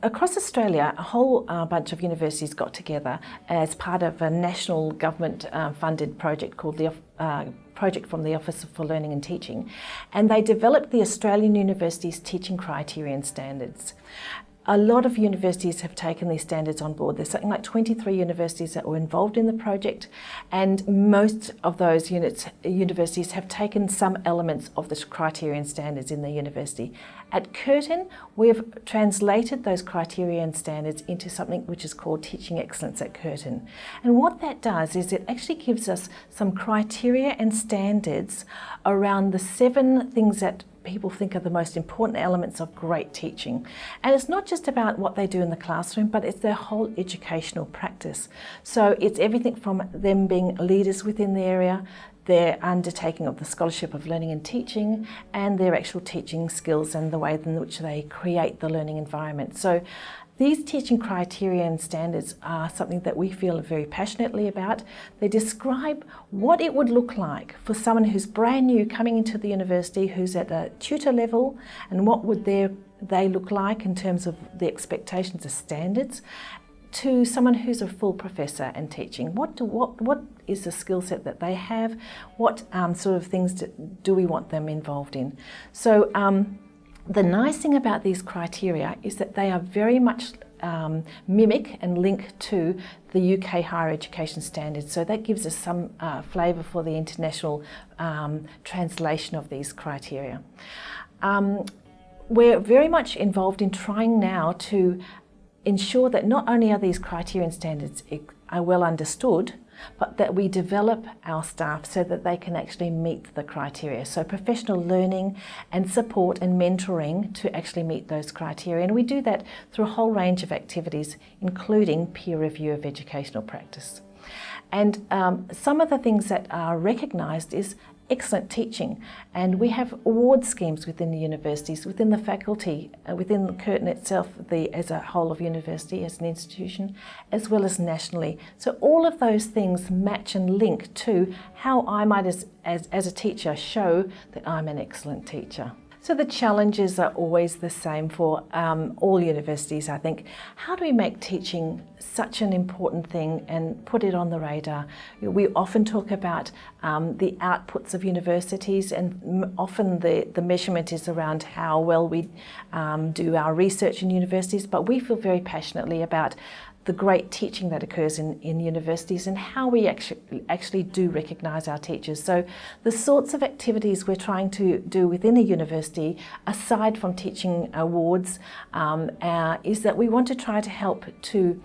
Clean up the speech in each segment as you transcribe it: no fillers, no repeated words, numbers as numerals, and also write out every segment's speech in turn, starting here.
across Australia, a whole bunch of universities got together as part of a national government funded project called the Project from the Office for Learning and Teaching, and they developed the Australian Universities Teaching Criterion Standards. A lot of universities have taken these standards on board. There's something like 23 universities that were involved in the project, and most of those universities have taken some elements of the criterion standards in their university. At Curtin, we've translated those criterion standards into something which is called Teaching Excellence at Curtin. And what that does is it actually gives us some criteria and standards around the 7 things that people think are the most important elements of great teaching. And it's not just about what they do in the classroom, but it's their whole educational practice. So it's everything from them being leaders within the area, their undertaking of the scholarship of learning and teaching, and their actual teaching skills and the way in which they create the learning environment. So these teaching criterion standards are something that we feel very passionately about. They describe what it would look like for someone who's brand new coming into the university, who's at a tutor level, and what would they look like in terms of the expectations of standards, to someone who's a full professor and teaching. What is the skill set that they have? What sort of things do we want them involved in? So the nice thing about these criteria is that they are very much mimic and link to the UK higher education standards. So that gives us some flavour for the international translation of these criteria. We're very much involved in trying now to ensure that not only are these criterion standards are well understood, but that we develop our staff so that they can actually meet the criteria. So professional learning and support and mentoring to actually meet those criteria. And we do that through a whole range of activities, including peer review of educational practice. And some of the things that are recognised is excellent teaching, and we have award schemes within the universities, within the faculty, within Curtin itself, as a whole of university, as an institution, as well as nationally. So all of those things match and link to how I might, as a teacher, show that I'm an excellent teacher. So the challenges are always the same for all universities, I think. How do we make teaching such an important thing and put it on the radar? We often talk about the outputs of universities, and often the measurement is around how well we do our research in universities, but we feel very passionately about the great teaching that occurs in universities and how we actually do recognise our teachers. So the sorts of activities we're trying to do within a university, aside from teaching awards, is that we want to try to help to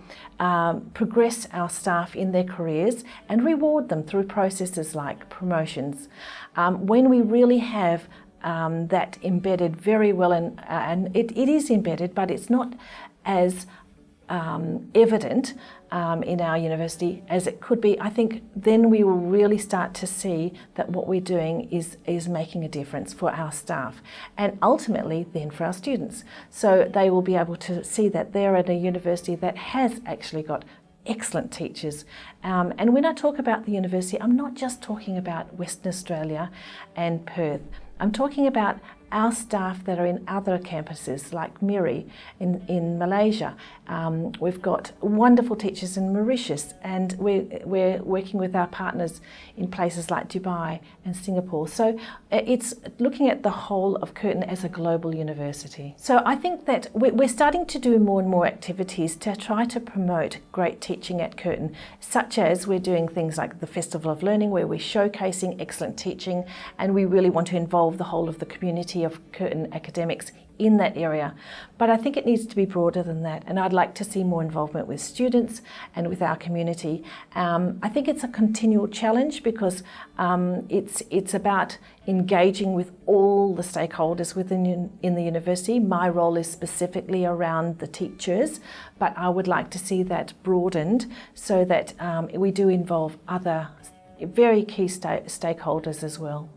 progress our staff in their careers and reward them through processes like promotions. When we really have that embedded very well, and it is embedded, but it's not as evident in our university as it could be, I think then we will really start to see that what we're doing is making a difference for our staff and ultimately then for our students. So they will be able to see that they're at a university that has actually got excellent teachers. And when I talk about the university, I'm not just talking about Western Australia and Perth. I'm talking about our staff that are in other campuses like Miri in Malaysia. We've got wonderful teachers in Mauritius, and we're working with our partners in places like Dubai and Singapore. So it's looking at the whole of Curtin as a global university. So I think that we're starting to do more and more activities to try to promote great teaching at Curtin, such as we're doing things like the Festival of Learning, where we're showcasing excellent teaching, and we really want to involve the whole of the community of Curtin academics in that area. But I think it needs to be broader than that, and I'd like to see more involvement with students and with our community. I think it's a continual challenge because it's about engaging with all the stakeholders within the university. My role is specifically around the teachers, but I would like to see that broadened so that we do involve other very key stakeholders as well.